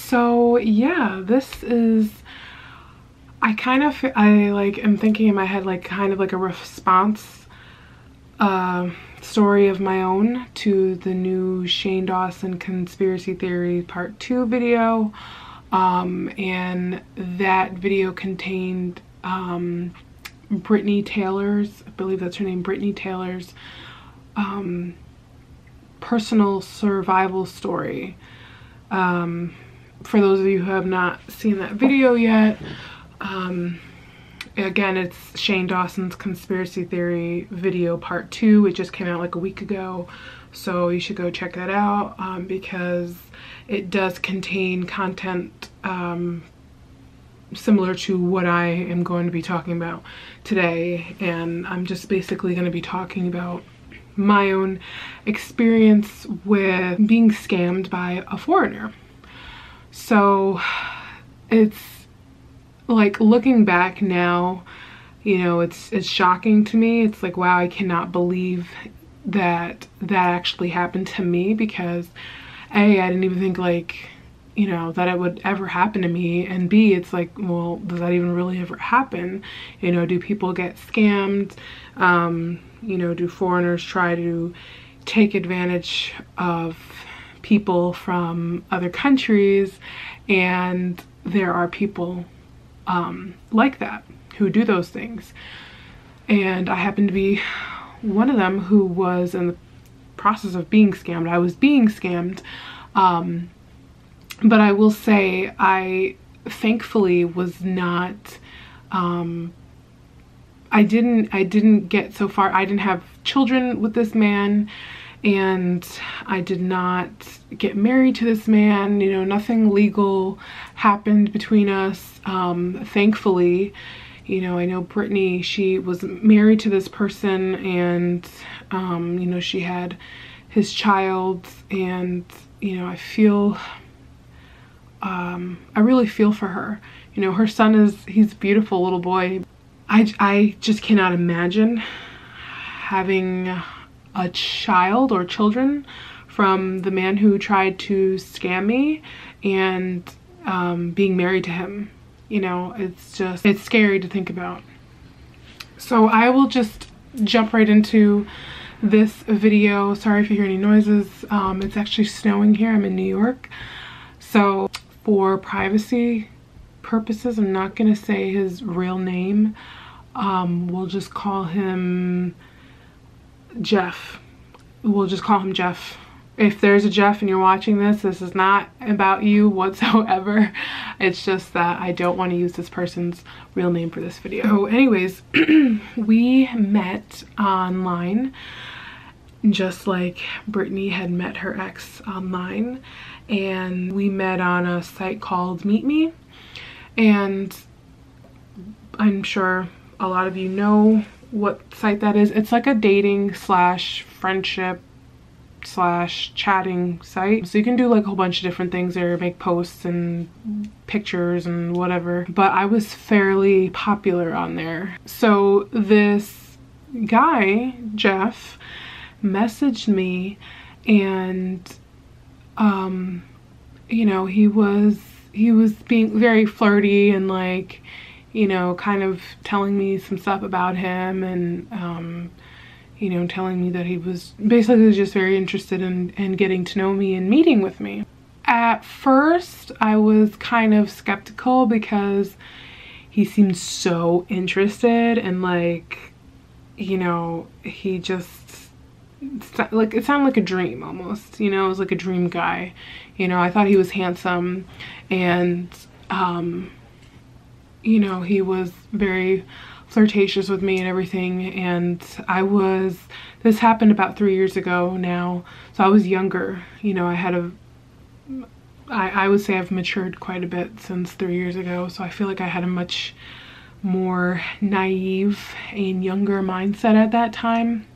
So yeah, this is, I like am thinking in my head like kind of like a response story of my own to the new Shane Dawson conspiracy theory part 2 video. And that video contained Brittani Taylor's, I believe that's her name, Brittani Taylor's personal survival story. For those of you who have not seen that video yet, again, it's Shane Dawson's conspiracy theory video part 2. It just came out like a week ago, so you should go check that out, because it does contain content similar to what I am going to be talking about today. And I'm just basically going to be talking about my own experience with being scammed by a foreigner. So it's like, looking back now, you know, it's shocking to me. It's like, wow, I cannot believe that actually happened to me, because A, I didn't even think, like, you know, that it would ever happen to me, and B, it's like, well, does that even really ever happen? You know, do people get scammed? You know, do foreigners try to take advantage of people from other countries? And there are people like that who do those things, and I happen to be one of them who was in the process of being scammed. I was being scammed, but I will say I thankfully was not, I didn't get so far. I didn't have children with this man, and I did not get married to this man. You know, nothing legal happened between us, thankfully. You know, I know Brittani, she was married to this person, and you know, she had his child, and you know, I feel, I really feel for her. You know, her son he's a beautiful little boy. I just cannot imagine having a child or children from the man who tried to scam me, and being married to him. You know, it's scary to think about. So I will just jump right into this video. Sorry if you hear any noises. It's actually snowing here. I'm in New York. So for privacy purposes, I'm not gonna say his real name. We'll just call him Jeff. We'll just call him Jeff. If there's a Jeff and you're watching this, this is not about you whatsoever. It's just that I don't want to use this person's real name for this video. So anyways, we met online, just like Brittani had met her ex online, and we met on a site called Meet Me. And I'm sure a lot of you know what site that is. It's like a dating slash friendship slash chatting site, so you can do like a whole bunch of different things there, make posts and pictures and whatever, but I was fairly popular on there. So this guy, Jeff, messaged me, and you know, he was being very flirty, and like, you know, kind of telling me some stuff about him, and you know, telling me that he was basically just very interested in getting to know me and meeting with me. At first, I was kind of skeptical, because he seemed so interested, and like, you know, he just, like, it sounded like a dream almost, you know, it was like a dream guy. You know, I thought he was handsome, and you know, he was very flirtatious with me and everything. And this happened about 3 years ago now, so I was younger. You know, I would say I've matured quite a bit since 3 years ago, so I feel like I had a much more naive and younger mindset at that time.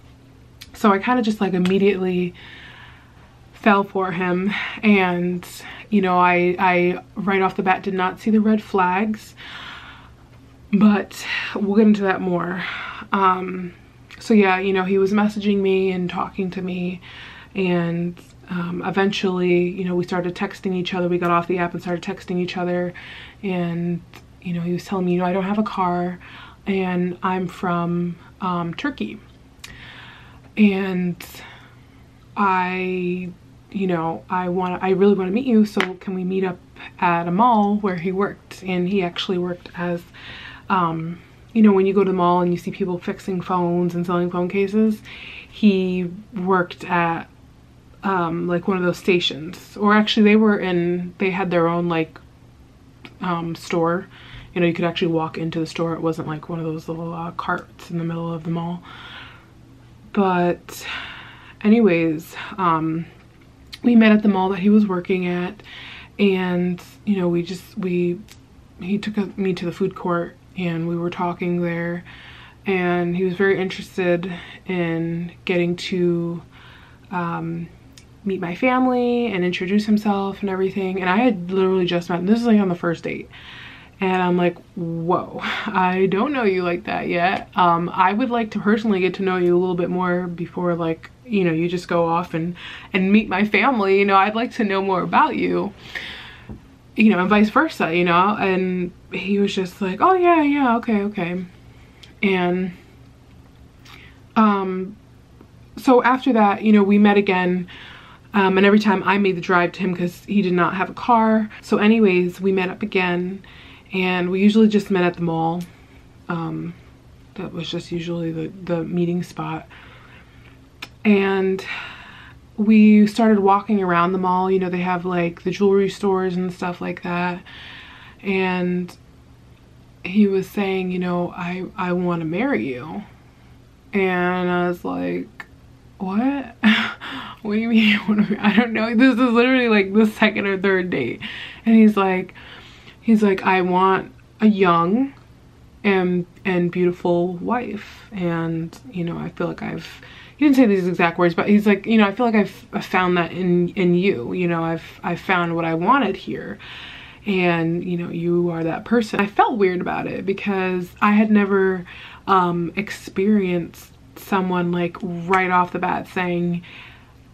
So I kind of just like immediately fell for him, and you know, I right off the bat did not see the red flags, but we'll get into that more. So yeah, you know, he was messaging me and talking to me, and eventually, you know, we started texting each other. We got off the app and started texting each other. And, you know, he was telling me, you know, I don't have a car and I'm from Turkey. And I really want to meet you. So can we meet up at a mall where he worked? And he actually worked as, you know, when you go to the mall and you see people fixing phones and selling phone cases, he worked at like one of those stations. Or actually they had their own like store. You know, you could actually walk into the store. It wasn't like one of those little carts in the middle of the mall. But anyways, we met at the mall that he was working at, and you know, he took me to the food court and we were talking there, and he was very interested in getting to meet my family and introduce himself and everything. And I had literally just met, this is like on the first date, and I'm like, whoa, I don't know you like that yet. I would like to personally get to know you a little bit more before, like, you know, you just go off and meet my family. You know, I'd like to know more about you, you know, and vice versa, you know. And he was just like, oh yeah, okay. And so after that, you know, we met again, and every time I made the drive to him because he did not have a car. So anyways, we met up again, and we usually just met at the mall. That was just usually the meeting spot. And we started walking around the mall. You know, they have like the jewelry stores and stuff like that. And he was saying, you know, I want to marry you. And I was like, what? What do you mean? I don't know. This is literally like the second or third date. And he's like, I want a young and beautiful wife. And, you know, I feel like he didn't say these exact words, but he's like, you know, I feel like I've found that in you. You know, I've found what I wanted here. And, you know, you are that person. I felt weird about it because I had never experienced someone like right off the bat saying,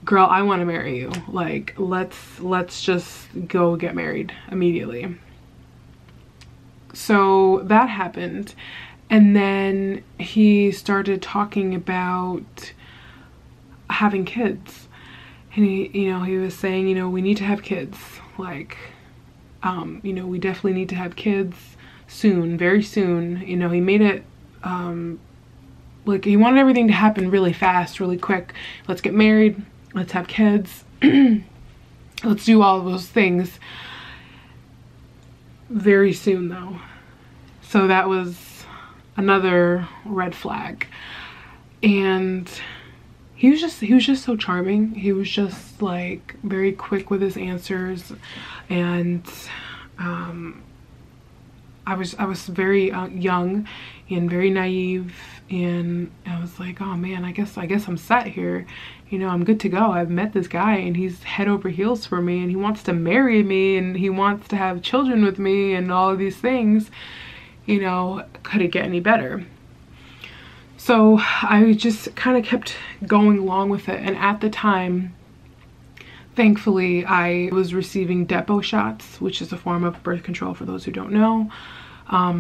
girl, I want to marry you. Like, let's just go get married immediately. So that happened. And then he started talking about having kids. And he was saying, you know, we need to have kids. Like, you know, we definitely need to have kids soon, very soon. You know, he made it, like, he wanted everything to happen really fast, really quick. Let's get married. Let's have kids. Let's do all of those things very soon, though. So that was another red flag. And he was just so charming. He was just like very quick with his answers. And I was very young and very naive, and I was like, oh man, I guess I'm set here. You know, I'm good to go. I've met this guy and he's head over heels for me, and he wants to marry me, and he wants to have children with me and all of these things. You know, could it get any better? So I just kind of kept going along with it. And at the time, thankfully, I was receiving Depo shots, which is a form of birth control for those who don't know.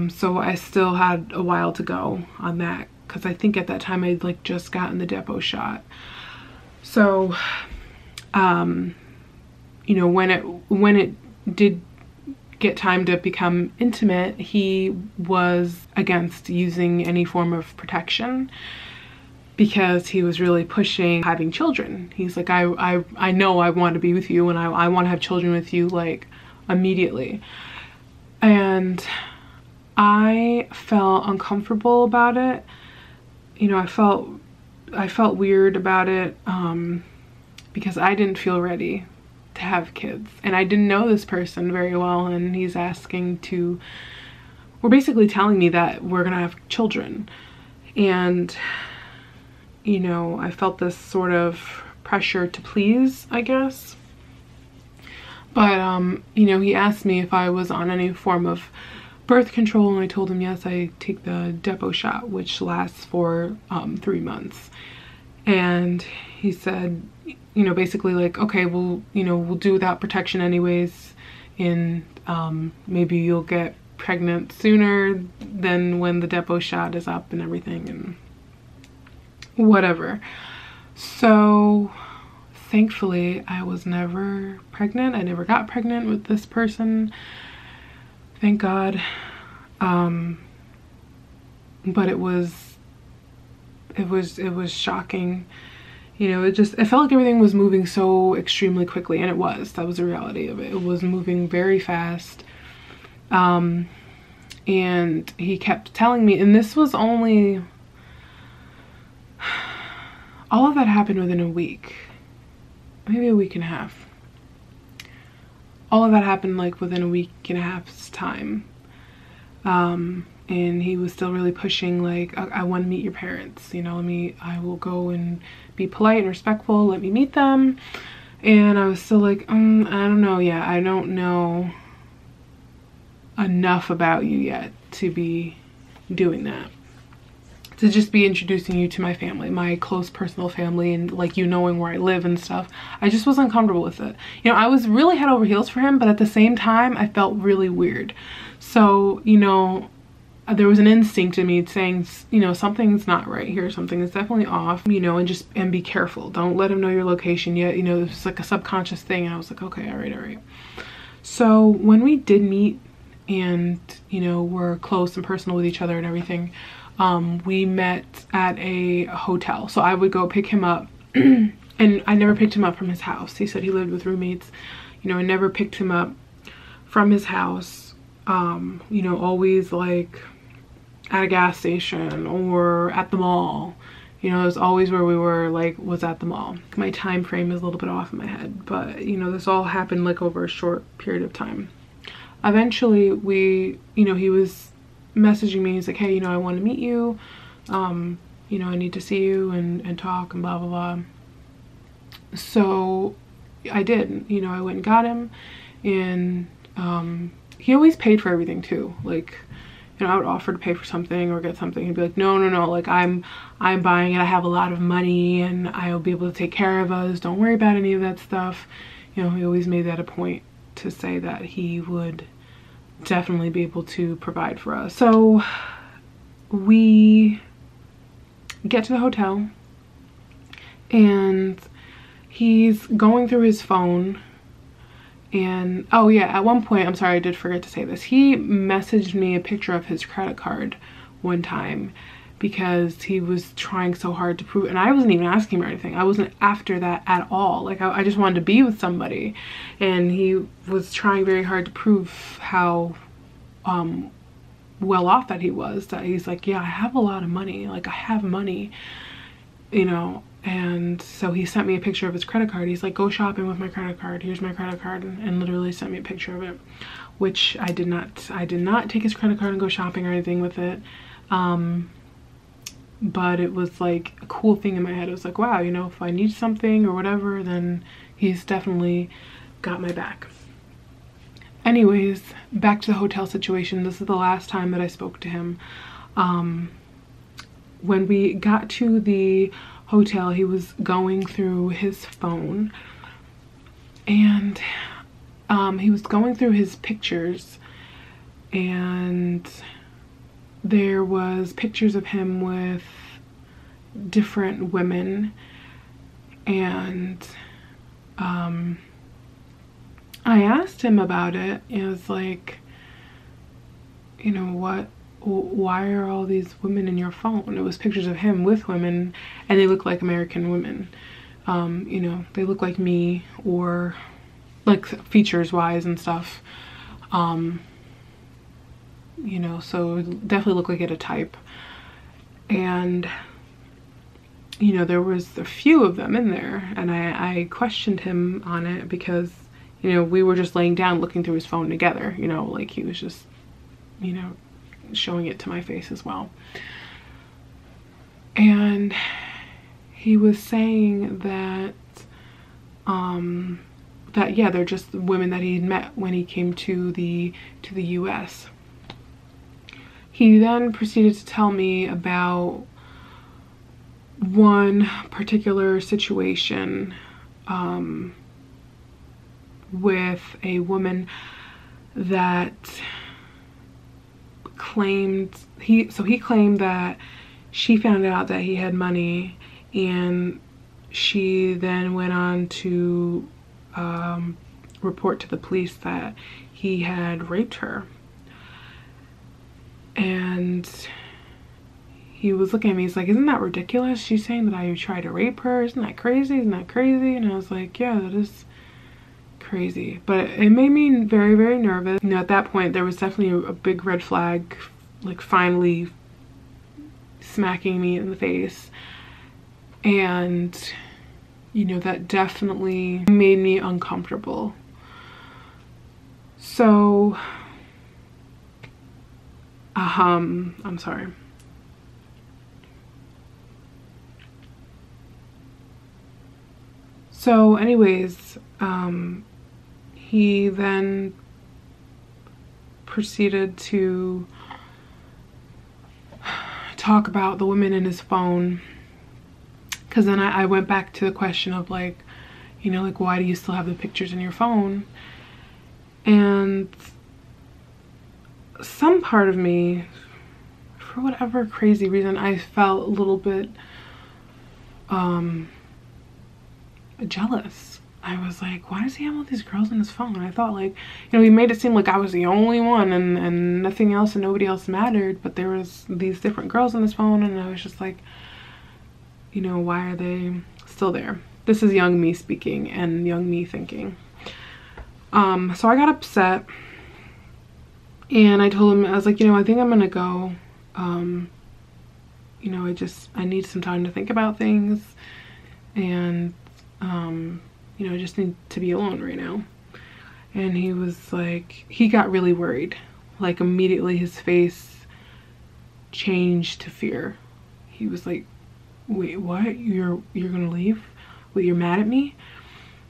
So I still had a while to go on that, because I think at that time I'd like just gotten the Depo shot. So, you know, when it did get time to become intimate, he was against using any form of protection because he was really pushing having children. He's like, I know I want to be with you, and I want to have children with you like immediately. And I felt uncomfortable about it. You know, I felt weird about it because I didn't feel ready to have kids, and I didn't know this person very well, and he's asking to, we're basically telling me that we're gonna have children. And you know, I felt this sort of pressure to please, I guess. But you know, he asked me if I was on any form of birth control, and I told him yes, I take the Depo shot, which lasts for 3 months. And he said, you know, basically like, okay, well, you know, we'll do without protection anyways, and maybe you'll get pregnant sooner than when the depot shot is up and everything and whatever. So thankfully I was never pregnant. I never got pregnant with this person, thank God. But it was shocking. You know, it felt like everything was moving so extremely quickly, and that was the reality of it. It was moving very fast. And he kept telling me, and this was only, all of that happened within a week, maybe a week and a half. All of that happened like within a week and a half's time. And he was still really pushing, like, I want to meet your parents, you know, I will go and be polite and respectful, let me meet them. And I was still like, I don't know, yeah, I don't know enough about you yet to be doing that, to just be introducing you to my family, my close personal family, and like you knowing where I live and stuff. I just wasn't comfortable with it. You know, I was really head over heels for him, but at the same time I felt really weird. So, you know, there was an instinct in me saying, you know, something's not right here, something is definitely off, you know, and be careful, don't let him know your location yet. You know, it was like a subconscious thing, and I was like, okay, all right. So when we did meet and, you know, we're close and personal with each other and everything, we met at a hotel. So I would go pick him up and I never picked him up from his house. He said he lived with roommates. You know, I never picked him up from his house. You know, always like at a gas station or at the mall. You know, it was always where we were, like, was at the mall. My time frame is a little bit off in my head, but, you know, this all happened like over a short period of time. Eventually you know, he was messaging me. He's like, hey, you know, I want to meet you. You know, I need to see you and talk and blah, blah, blah. So I did, you know, I went and got him, and he always paid for everything too. Like, you know, I would offer to pay for something or get something. He'd be like, no, like I'm buying it. I have a lot of money and I'll be able to take care of us. Don't worry about any of that stuff. You know, he always made that a point to say that he would definitely be able to provide for us. So we get to the hotel and he's going through his phone. And oh yeah, at one point, I'm sorry, I did forget to say this, he messaged me a picture of his credit card one time because he was trying so hard to prove, and I wasn't even asking him or anything. I wasn't after that at all. Like, I just wanted to be with somebody, and he was trying very hard to prove how well off that he was, that he's like, yeah, I have a lot of money, like I have money, you know. And so he sent me a picture of his credit card. He's like, go shopping with my credit card, here's my credit card, and literally sent me a picture of it, which I did not take his credit card and go shopping or anything with it. But it was like a cool thing in my head. It was like, wow, you know, if I need something or whatever, then he's definitely got my back. Anyways, back to the hotel situation. This is the last time that I spoke to him. When we got to the hotel, he was going through his phone, and he was going through his pictures, and there was pictures of him with different women, and I asked him about it. It was like, you know, why are all these women in your phone? It was pictures of him with women, and they look like American women. You know, they look like me, or like features wise and stuff. You know, so definitely look like it a type. And you know, there was a few of them in there, and I questioned him on it because, you know, we were just laying down looking through his phone together, you know, like he was just, you know, showing it to my face as well. And he was saying that yeah, they're just women that he'd met when he came to the US. He then proceeded to tell me about one particular situation with a woman that claimed he claimed that she found out that he had money, and she then went on to report to the police that he had raped her. And he was looking at me, he's like, isn't that ridiculous? She's saying that I tried to rape her. Isn't that crazy? Isn't that crazy? And I was like, yeah, that is crazy. But it made me very, very nervous. You know, at that point, there was definitely a big red flag, like finally smacking me in the face. And, you know, that definitely made me uncomfortable. So, I'm sorry. So anyways, he then proceeded to talk about the women in his phone, because then I went back to the question of, like, you know, like, why do you still have the pictures in your phone? And some part of me, for whatever crazy reason, I felt a little bit jealous. I was like, why does he have all these girls on his phone? I thought, like, you know, he made it seem like I was the only one and nothing else and nobody else mattered, but there was these different girls on his phone, and I was just like, you know, why are they still there? This is young me speaking and young me thinking. So I got upset, and I told him, I was like, you know, I think I'm gonna go. You know, I need some time to think about things, and you know, I just need to be alone right now. And he was like, he got really worried. Like, immediately his face changed to fear. He was like, wait, what? You're gonna leave? Wait, you're mad at me?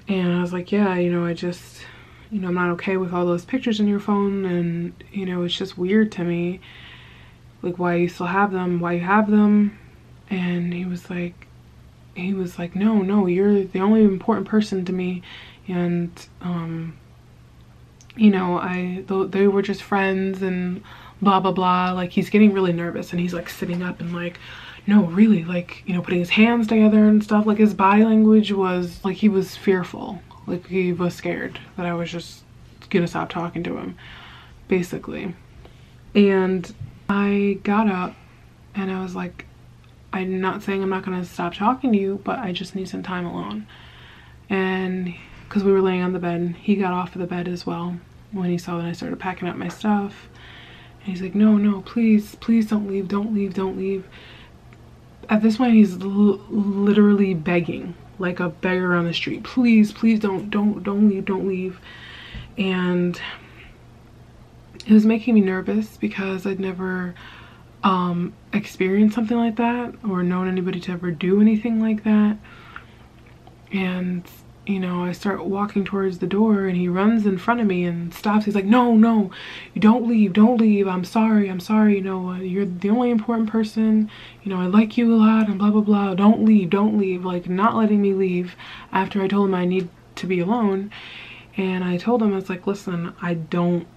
And I was like, yeah, you know, you know, I'm not okay with all those pictures in your phone, and, you know, it's just weird to me, like, why you still have them, why you have them. And he was like, no, you're the only important person to me, and you know, they were just friends and blah blah blah. Like, he's getting really nervous, and he's like sitting up and like, no, really, like, you know, putting his hands together and stuff. Like, his body language was like, he was fearful, like he was scared that I was just gonna stop talking to him, basically. And I got up and I was like, I'm not saying I'm not gonna stop talking to you, but I just need some time alone. And because we were laying on the bed, he got off of the bed as well when he saw that I started packing up my stuff. And he's like, no, please don't leave, don't leave, don't leave. At this point, he's literally begging, like a beggar on the street. Please don't leave, don't leave. And it was making me nervous because I'd never experienced something like that or known anybody to ever do anything like that. And, you know, I start walking towards the door, and he runs in front of me and stops. He's like, no, you don't leave, I'm sorry, you know, you're the only important person, you know, I like you a lot, and blah blah blah, don't leave, like, not letting me leave after I told him I need to be alone. And I told him, I was like, listen,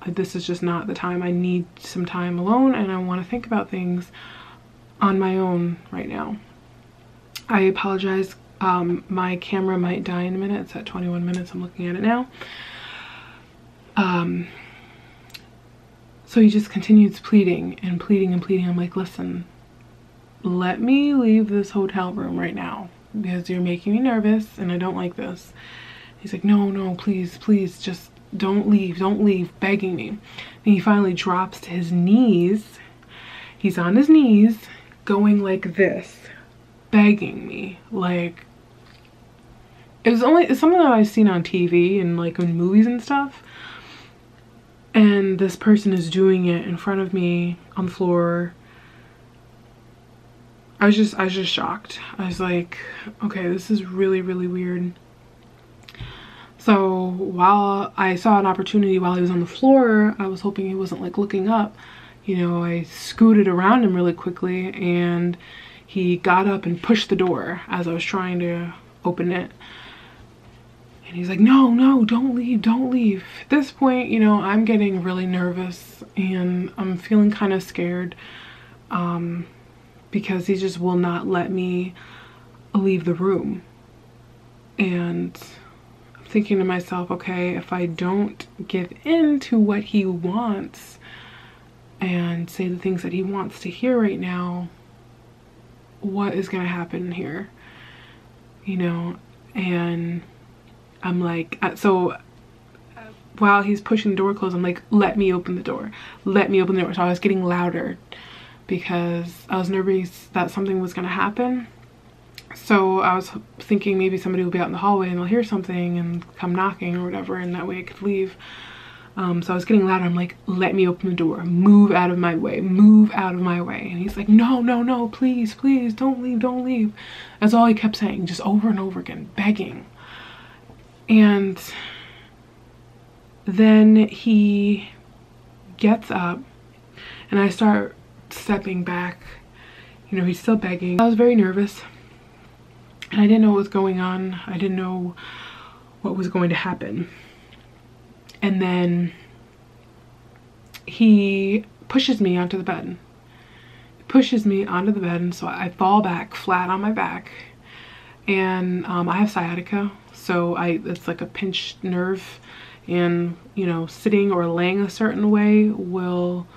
this is just not the time. I need some time alone, and I want to think about things on my own right now. I apologize. My camera might die in a minute. It's at 21 minutes. I'm looking at it now. So he just continues pleading and pleading and pleading. I'm like, listen, let me leave this hotel room right now because you're making me nervous and I don't like this. He's like, no, please, just don't leave, begging me. And he finally drops to his knees. He's on his knees, going like this, begging me. Like, it's something that I've seen on TV and like in movies and stuff. And this person is doing it in front of me on the floor. I was just shocked. I was like, okay, this is really, really weird. So while I saw an opportunity while he was on the floor, I was hoping he wasn't like looking up. You know, I scooted around him really quickly, and he got up and pushed the door as I was trying to open it. And he's like, no, don't leave, don't leave. At this point, you know, I'm getting really nervous and I'm feeling kind of scared because he just will not let me leave the room. And I'm thinking to myself, okay, if I don't give in to what he wants and say the things that he wants to hear right now, what is going to happen here? You know, and I'm like, so while he's pushing the door closed, I'm like, let me open the door. Let me open the door. So I was getting louder because I was nervous that something was going to happen. So I was thinking maybe somebody will be out in the hallway and they'll hear something and come knocking or whatever, and that way I could leave. So I was getting louder. I'm like, let me open the door. Move out of my way. Move out of my way. And he's like, no, please, please, don't leave, don't leave. That's all he kept saying, just over and over again, begging. And then he gets up and I start stepping back. You know, he's still begging. I was very nervous and I didn't know what was going on. I didn't know what was going to happen. And then he pushes me onto the bed. He pushes me onto the bed, and so I fall back flat on my back. And I have sciatica, so it's like a pinched nerve, and you know, sitting or laying a certain way will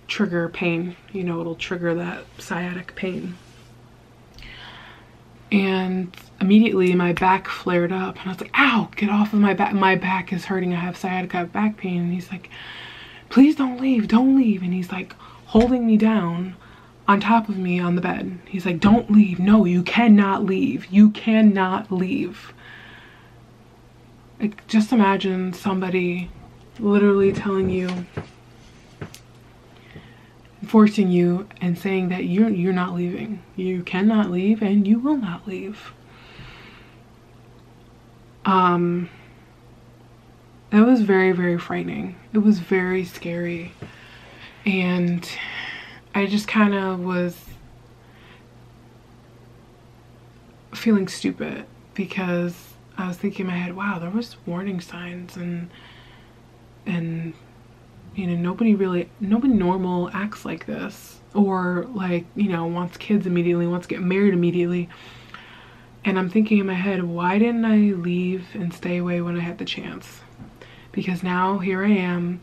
trigger pain. You know, it'll trigger that sciatic pain. And immediately my back flared up and I was like, ow, get off of my back. My back is hurting. I have sciatica, I have back pain. And he's like, please don't leave, don't leave. And he's like holding me down on top of me on the bed. He's like, don't leave. No, you cannot leave. You cannot leave. Like, just imagine somebody literally telling you, forcing you and saying that you're not leaving. You cannot leave and you will not leave. It was very, very frightening. It was very scary. And I just kind of was feeling stupid because I was thinking in my head, wow, there was warning signs and you know, nobody normal acts like this, or like, you know, wants kids immediately, wants to get married immediately. And I'm thinking in my head, why didn't I leave and stay away when I had the chance? Because now here I am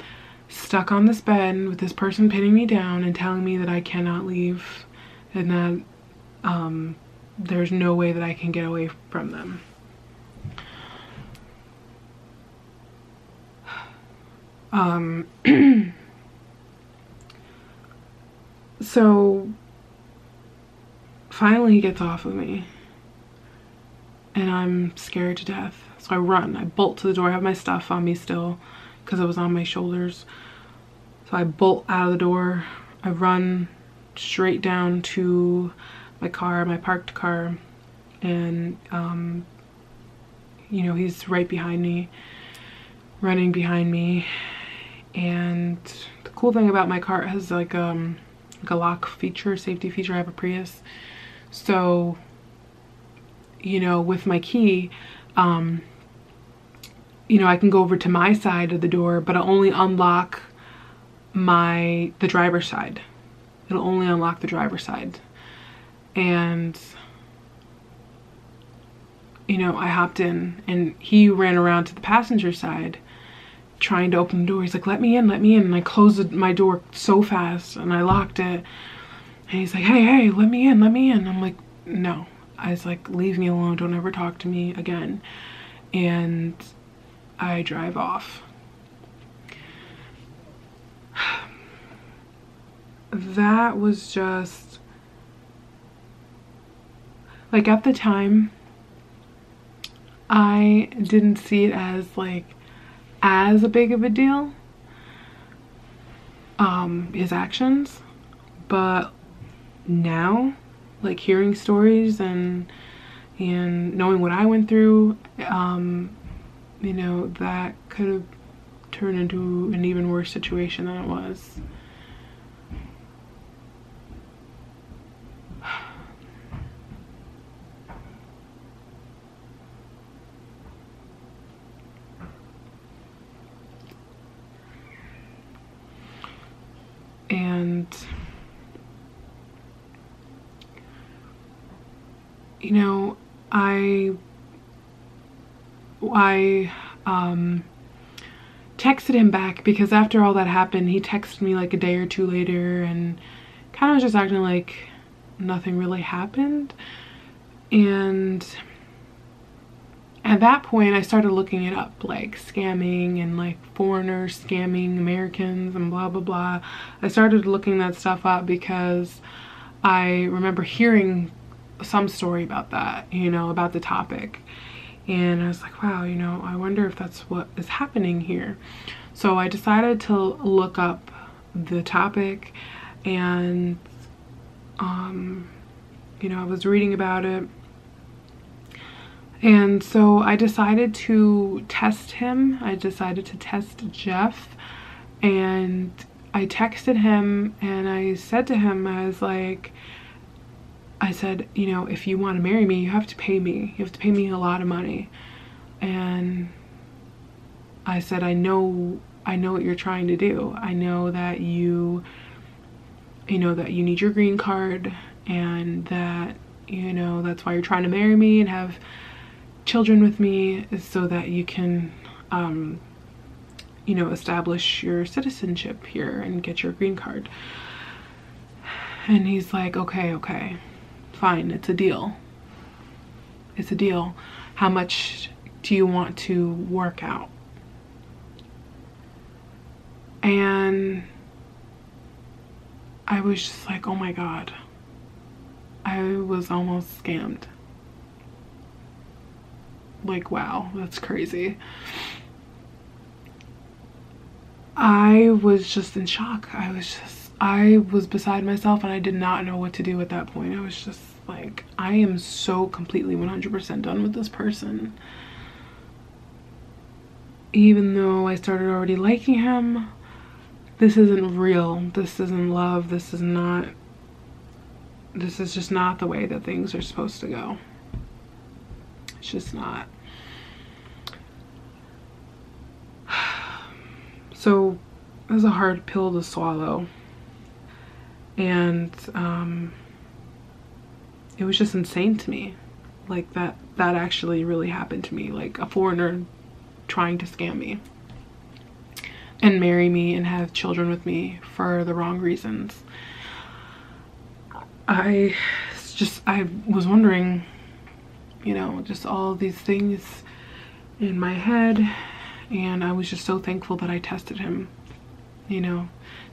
stuck on this bed with this person pinning me down and telling me that I cannot leave and that there's no way that I can get away from them. So finally he gets off of me and I'm scared to death. So I run, I bolt to the door. I have my stuff on me still because it was on my shoulders. So I bolt out of the door. I run straight down to my car, my parked car, and you know, he's right behind me, running behind me. And the cool thing about my car, it has like a lock feature, safety feature. I have a Prius, so you know, with my key, you know, I can go over to my side of the door, but I'll only unlock the driver's side. It'll only unlock the driver's side. And you know, I hopped in and he ran around to the passenger side trying to open the door. He's like, let me in, let me in. And I closed my door so fast and I locked it. And he's like, hey, let me in, let me in. I'm like, no. I was like, leave me alone, don't ever talk to me again. And I drive off. That was just, like, at the time, I didn't see it as like as a big of a deal, his actions, but now, like, hearing stories and knowing what I went through, you know, that could have turned into an even worse situation than it was. you know, I texted him back, because after all that happened, he texted me like a day or two later and kind of just acting like nothing really happened. And at that point, I started looking it up, like scamming and like foreigners scamming Americans and blah, blah, blah. I started looking that stuff up because I remember hearing some story about that, you know, about the topic. And I was like, wow, you know, I wonder if that's what is happening here. So I decided to look up the topic, and, you know, I was reading about it. And so I decided to test him. I decided to test Jeff, and I texted him and I said to him, I said, you know, if you want to marry me, you have to pay me. You have to pay me a lot of money. And I said, I know what you're trying to do. I know that you know, that you need your green card, and that, you know, that's why you're trying to marry me and have children with me, is so that you can, you know, establish your citizenship here and get your green card. And he's like, okay, fine, it's a deal. It's a deal. How much do you want to work out? And I was just like, oh my God. I was almost scammed. Like, wow, that's crazy. I was just in shock. I was beside myself, and I did not know what to do at that point. I was just like, I am so completely 100% done with this person. Even though I started already liking him, this isn't real. This isn't love. This is just not the way that things are supposed to go. It's just not. So it was a hard pill to swallow. And it was just insane to me. Like that actually really happened to me. Like a foreigner trying to scam me and marry me and have children with me for the wrong reasons. I was wondering, you know, just all these things in my head, and I was just so thankful that I tested him, you know,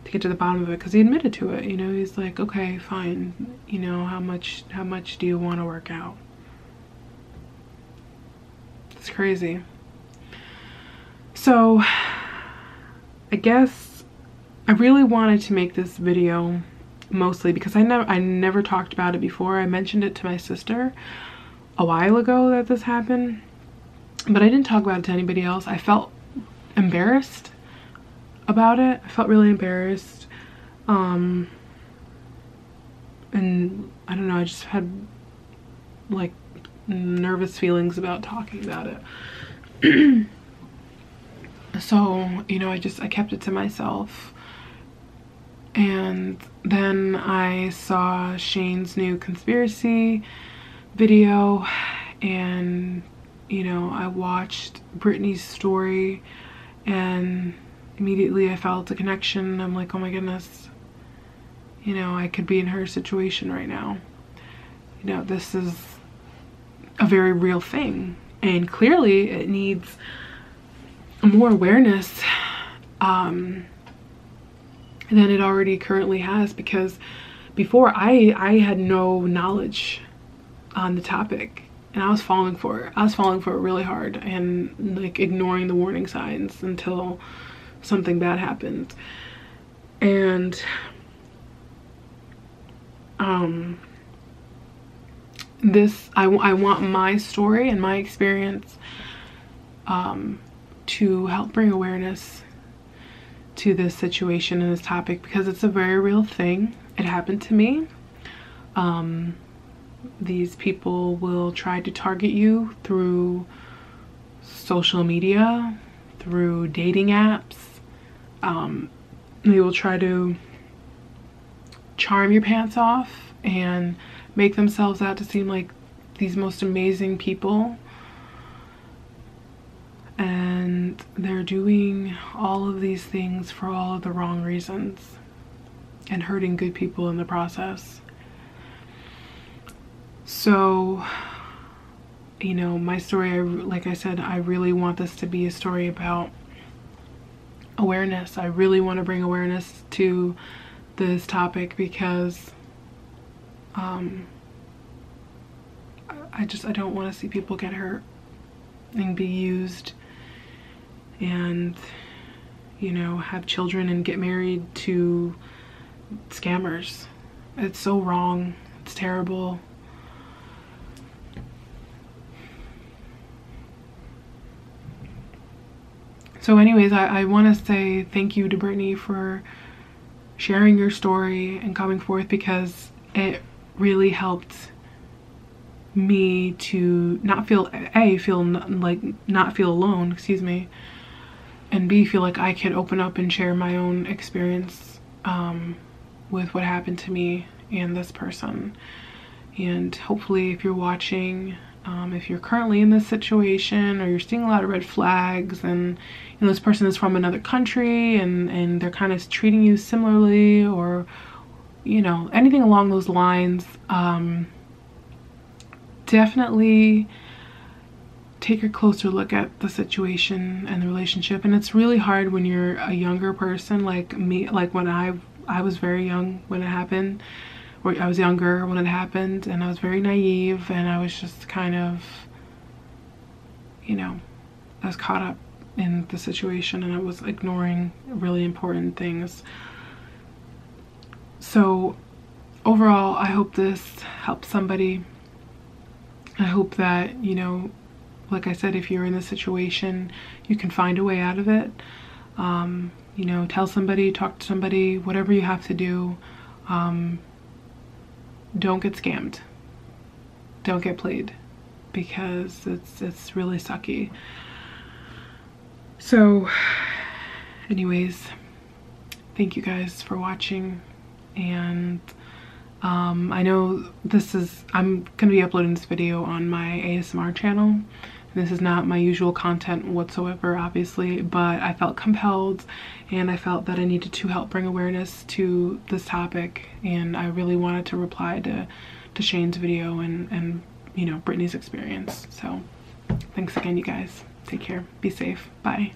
to get to the bottom of it, because he admitted to it. You know, he's like, okay, fine, you know, how much do you want to work out? It's crazy. So I guess I really wanted to make this video mostly because I never talked about it before. I mentioned it to my sister a while ago that this happened, but I didn't talk about it to anybody else. I felt embarrassed about it. I felt really embarrassed. And I don't know, I just had like nervous feelings about talking about it. So, you know, I kept it to myself. And then I saw Shane's new conspiracy video, and, you know, I watched Brittani's story, and immediately I felt a connection. I'm like, oh my goodness, you know, I could be in her situation right now. You know, this is a very real thing, and clearly it needs more awareness than it already currently has, because before I had no knowledge on the topic, and I was falling for it. I was falling for it really hard, and like ignoring the warning signs until something bad happened. And I want my story and my experience to help bring awareness to this situation and this topic, because it's a very real thing. It happened to me. These people will try to target you through social media, through dating apps. They will try to charm your pants off and make themselves out to seem like these most amazing people, and they're doing all of these things for all of the wrong reasons and hurting good people in the process. So, you know, my story, like I said, I really want this to be a story about awareness. I really want to bring awareness to this topic because I don't want to see people get hurt and be used and, you know, have children and get married to scammers. It's so wrong. It's terrible. So anyways, I want to say thank you to Brittani for sharing your story and coming forth, because it really helped me to not feel, not feel alone, excuse me, and B, feel like I could open up and share my own experience with what happened to me and this person. And hopefully, if you're watching, if you're currently in this situation or you're seeing a lot of red flags, and you know this person is from another country and they're kind of treating you similarly, or you know, anything along those lines, definitely take a closer look at the situation and the relationship. And it's really hard when you're a younger person like me, like when I was very young when it happened, or I was younger when it happened, and I was very naive, and I was just kind of, you know, I was caught up in the situation and I was ignoring really important things. So overall, I hope this helps somebody. I hope that, you know, like I said, if you're in this situation, you can find a way out of it. You know, tell somebody, talk to somebody, whatever you have to do. Don't get scammed. Don't get played, because it's really sucky. So anyways, thank you guys for watching. And I know I'm gonna be uploading this video on my ASMR channel. This is not my usual content whatsoever, obviously, but I felt compelled and I felt that I needed to help bring awareness to this topic, and I really wanted to reply to Shane's video and you know, Brittani's experience. So thanks again, you guys. Take care. Be safe. Bye.